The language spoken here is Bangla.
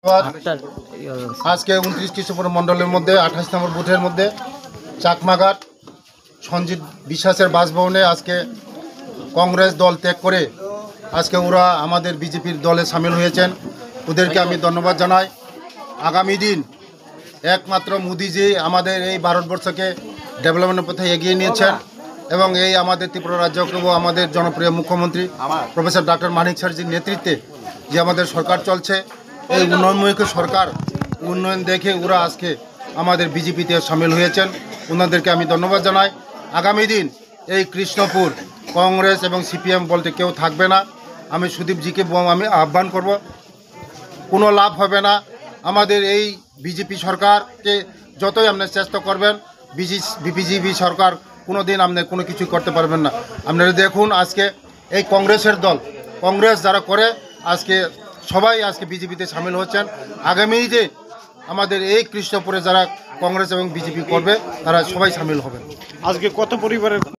আজকে 29 কৃষ্ণপুর মণ্ডলের মধ্যে 28 নম্বর বুথের মধ্যে চাকমাঘাট সঞ্জিত বিশ্বাসের বাসভবনে আজকে কংগ্রেস দল ত্যাগ করে আজকে ওরা আমাদের বিজেপির দলে সামিল হয়েছেন। ওদেরকে আমি ধন্যবাদ জানাই। আগামী দিন একমাত্র মোদিজি আমাদের এই ভারতবর্ষকে ডেভেলপমেন্টের পথে এগিয়ে নিয়েছেন এবং এই আমাদের ত্রিপুরা রাজ্যকেও আমাদের জনপ্রিয় মুখ্যমন্ত্রী প্রফেসর ডক্টর মানিক স্যারজির নেতৃত্বে যে আমাদের সরকার চলছে, এই উন্নয়নমুখী সরকার উন্নয়ন দেখে ওরা আজকে আমাদের বিজেপিতে সামিল হয়েছেন। ওনাদেরকে আমি ধন্যবাদ জানাই। আগামী দিন এই কৃষ্ণপুর কংগ্রেস এবং সিপিএম বলতে কেউ থাকবে না। আমি সুদীপজিকে আমি আহ্বান করব, কোনো লাভ হবে না। আমাদের এই বিজেপি সরকারকে যতই আপনি চেষ্টা করবেন, বিজেপি সরকার কোনো দিন আপনি কোনো কিছু করতে পারবেন না। আপনারা দেখুন আজকে এই কংগ্রেসের দল, কংগ্রেস যারা করে আজকে সবাই আজকে বিজেপিতে সামিল হচ্ছেন। আগামীতে আমাদের এই কৃষ্ণপুরে যারা কংগ্রেস এবং বিজেপি করবে তারা সবাই সামিল হবে। আজকে কত পরিবারের